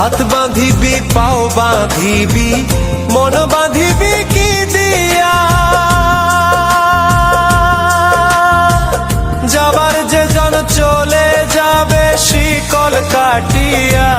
হাত বাঁধিবি পাও বাঁধিবি মন বাঁধিবি কি দিয়া, যাবার যে জন চলে যাবে শিকল কাটিয়া।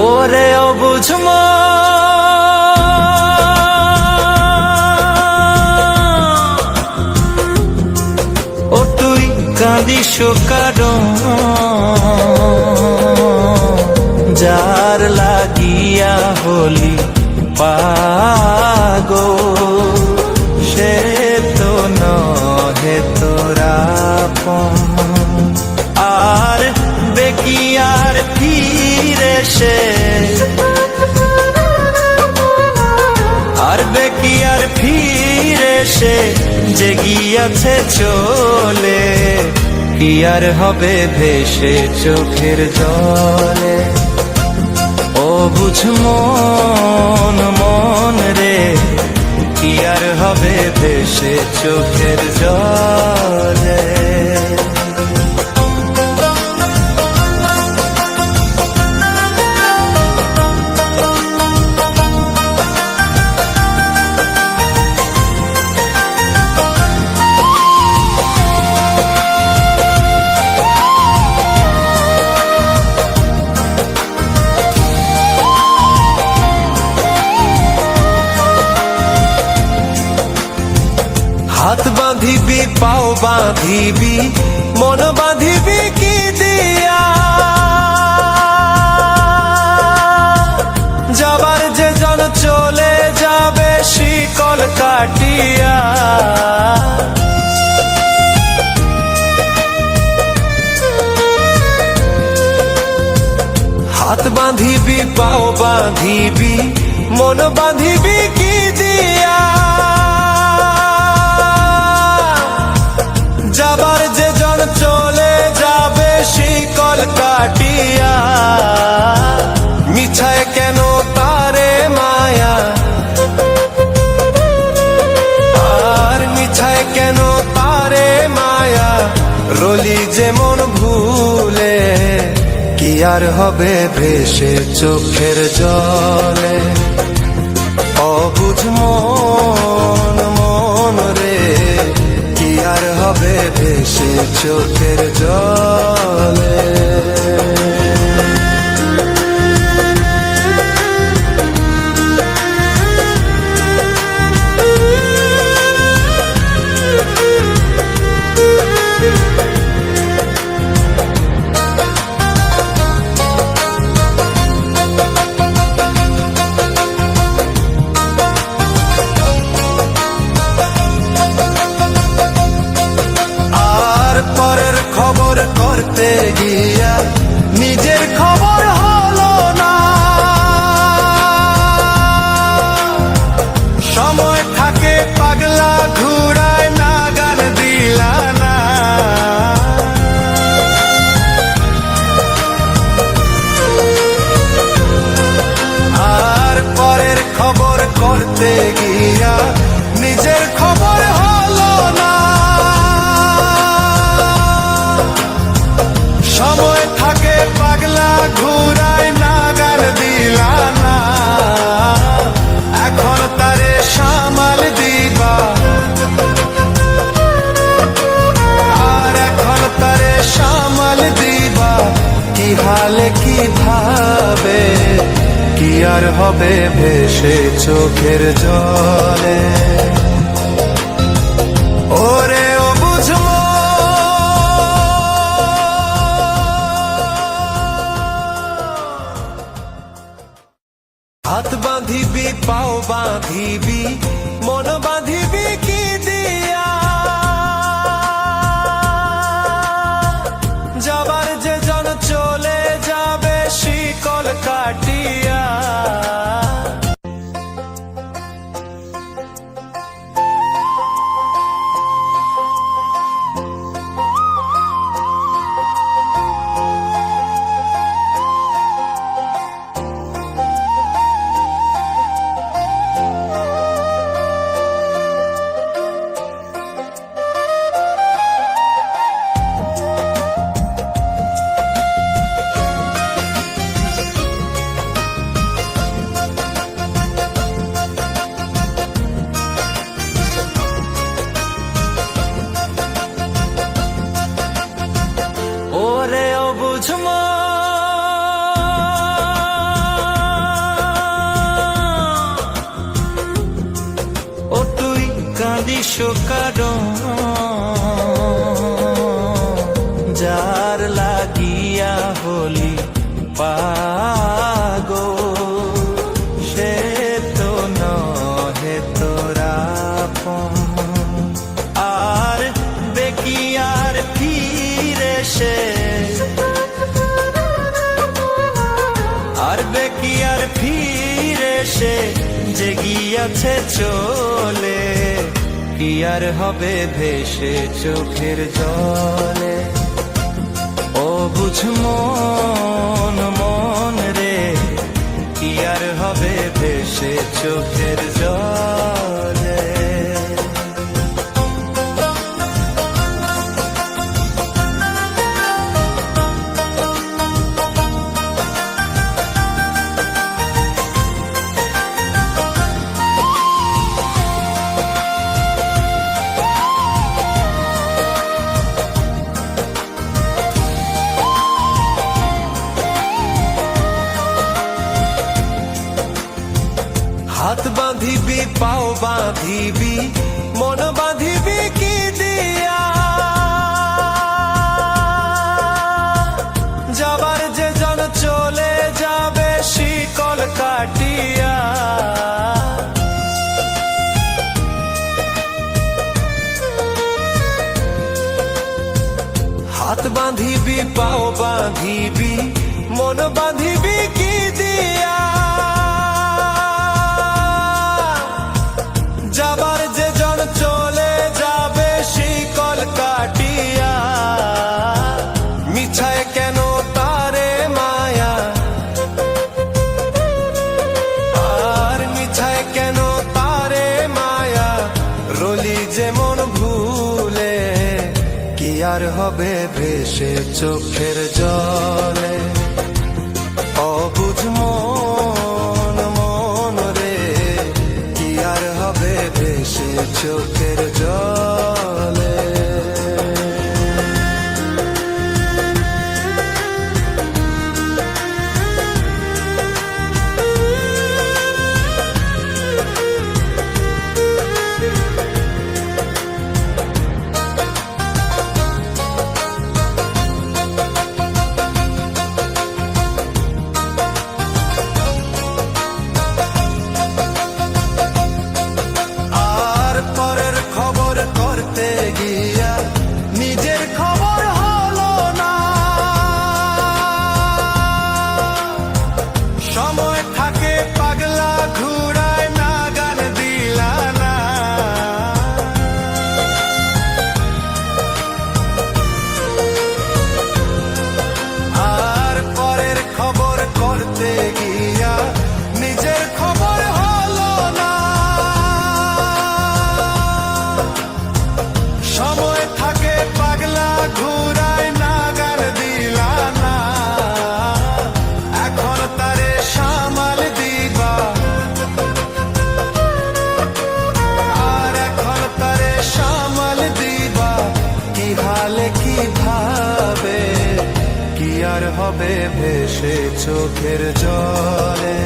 ওরে অবুঝ ও তুই কাঁদিস কারণ যার লাগিয়া হলি পাগল, সে তো নহে তোরা আর বেকিয়ার ফিরে সে, আর বেকিয়ার ফিরে সে যে গিয়াছে চলে, কি আর হবে ভেসে চোখের জলে। ও বুঝ মন মন রে, কি আর হবে ভেসে চোখের জলে। হাত বাঁধিবি পাও বাঁধিবি মন বাঁধিবি কি দিয়া, যাবার যে জন চলে যাবে শিকল কাটিয়া। হাত বাঁধিবি পাও বাঁধিবি মন বাঁধিবি কি দিয়া, যাবার যে জন চলে যাবে শিকল কাটিয়া। মিছায় কেন তারে মায়া, আর মিছায় কেন তারে মায়া, রলি যেমন ভুলে, কি আর হবে ভেসে চোখের জলে। অবুঝ মন মন রে, কি আর হবে ভেসে চোখের জলে। পরের খবর করতে গিয়া নিজের খবর হলো না, সময় থাকে পাগলা ঘুরায় না গান দিলা না। আর পরের খবর করতে গিয়া নিজের খবর হলো না, সময় থাকে পাগলা ঘুরায় না গান দিলা না। এখন তারে সামাল দিবা, আর এখন তারে সামাল দিবা কি হালে কি ভাবে, কি আর হবে ভেসে চোখের জলে। ওরে ও বুঝবো হাত বাঁধিবি পাও বাঁধিবি মন বাঁধিবি কাঁদিস কারণ যার লাগিয়া হলি পাগল, সে তো নহে তোরা আপন। আর দেখি আর ফিরে সে, আর দেখি আর ফিরে সে যে গিয়াছে চলে, কি আর হবে ভেসে চোখের জলে। ও বুঝ মন মন রে, কি আর হবে ভেসে চোখের জলে। হাত বাঁধিবি পাও বাঁধিবি মন বাঁধিবি কি দিয়া, যাবার যে জন চলে যাবে শিকল কাটিয়া। হাত বাঁধিবি পাও বাঁধিবি মন বাঁধিবি কি দিয়া, যাবার যে জন চলে যাবে শিকল কাটিয়া। মিছায় কেন তারে মায়া, আর মিছায় কেন তারে মায়া, রলি যেমন ভুলে, কি আর হবে ভেসে চোখের জলে। অবুঝ মন মন রে, কি আর হবে ভেসে চোখের জলে। হবে ভেসে চোখের জলে।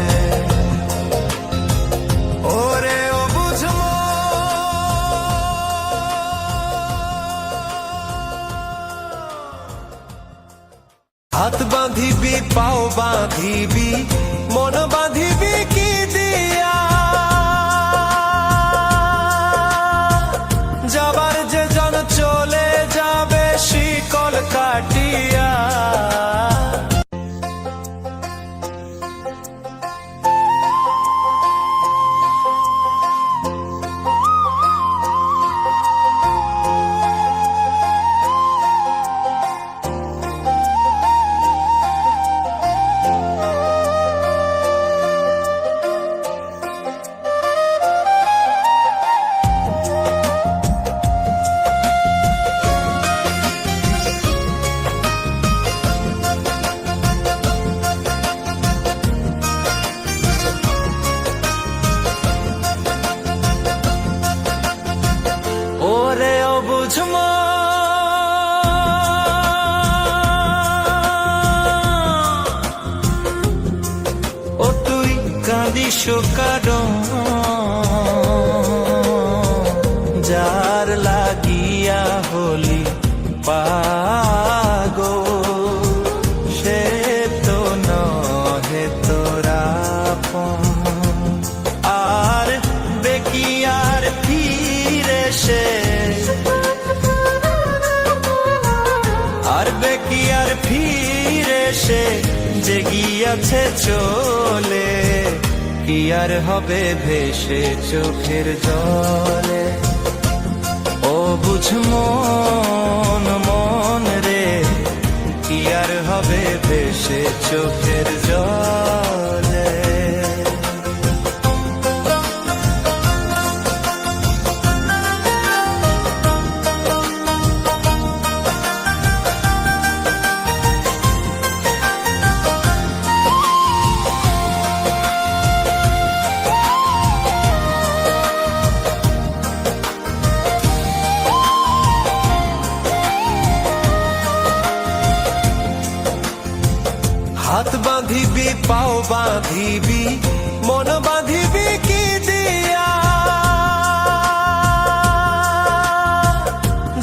ওরে ও বুঝবো হাত বাঁধিবি পাও বাঁধিবি মন বাঁধিবি কি দিয়া, যাবার যে জন চলে যাবে শিকল কাটিয়া। ওরে ও বুঝমো ও তুই কাঁদিস কারণ যার লাগিয়া হলি পাগল, সে তো নহে তোরা আপন। আর বেকিয়ার ফিরে সে, আর বেকিয়ার ফিরে সে যে গিয়াছে চলে, কি আর হবে ভেসে চোখের জলে। ও বুঝ মন মন রে, কি আর হবে ভেসে চোখের জলে। হাত বাঁধিবি পাও বাঁধিবি মন বাঁধিবি কি দিয়া,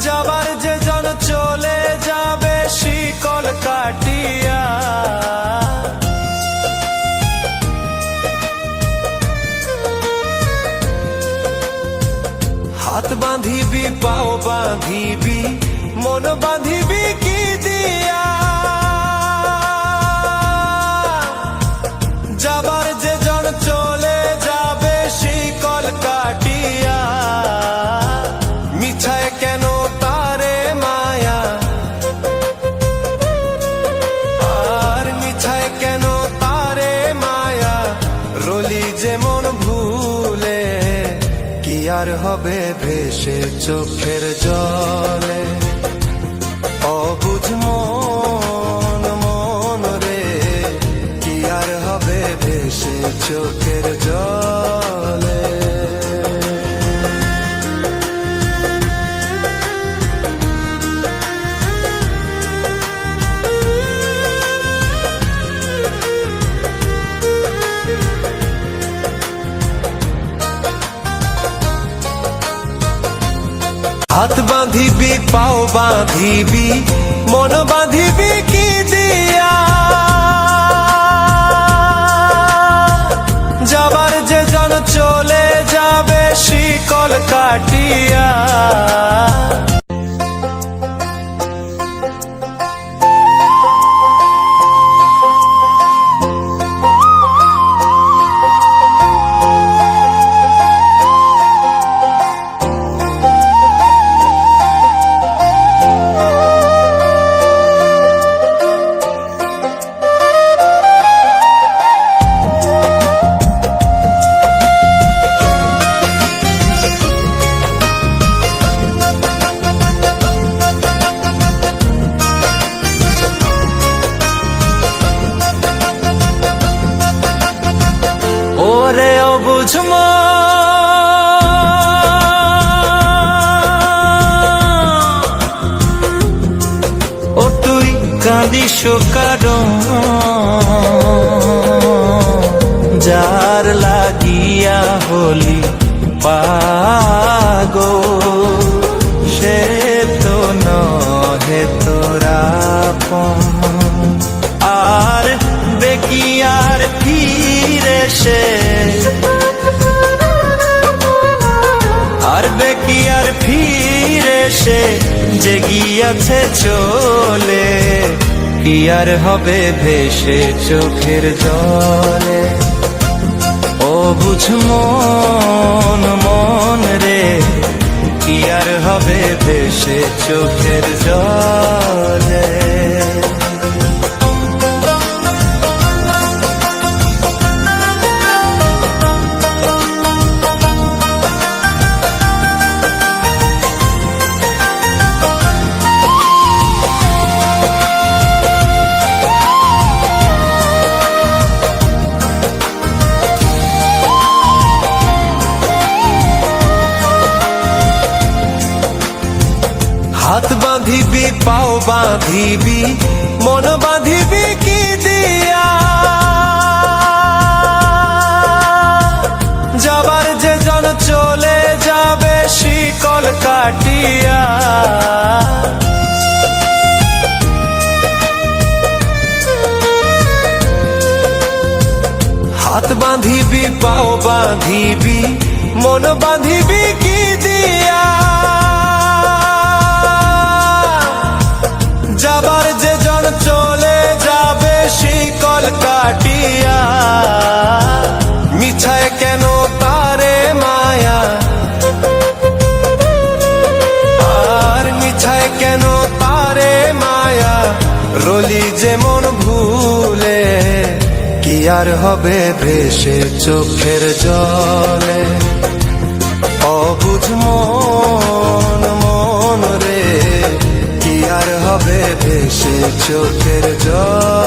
যাবার যে জন চলে যাবে শিকল কাটিয়া। হাত বাঁধিবি পাও বাঁধিবি মন বাঁধিবি কি দিয়া, যাবার যে জন চলে যাবে শিকল কাটিয়া। মিছায় কেন তারে মায়া, আর মিছায় কেন তারে মায়া, রলি যেমন ভুলে, কি আর হবে ভেসে চোখের জলে। অবুঝ মন মন রে, কি আর হবে ভেসে চোখের জলে। হাত বাঁধিবি পাও বাঁধিবি মন বাঁধিবি কি দিয়া, যাবার যে জন চলে যাবে শিকল কাটিয়া। ওরে অবুঝ ও তুই কাঁদিস কারণ, যার লাগিয়া হলি পাগল, সে তো নহে তোরা আপন। আর বেকিয়ার ফিরে সে, আর বেকিয়ার ফিরে সে যে গিয়াছে চলে, কি আর হবে ভেসে চোখের জলে। ও বুঝ মন মন রে, কি আর হবে ভেসে চোখের জলে। হাত বাঁধিবি পাও বাঁধিবি মন বাঁধিবি কি দিয়া, যাবার যে জন চলে যাবে শিকল কাটিয়া। হাত বাঁধিবি পাও বাঁধিবি মন বাঁধিবি কি দিয়া, যাবার যে জন চলে যাবে শিকল কাটিয়া। মিছায় কেন তারে মায়া, আর মিছায় কেন তারে মায়া, রলি যেমন ভুলে কি আর হবে ভেসে চোখের জলে। অবুঝ মন মন রে কি আর হবে ভেসে চোখের জলে।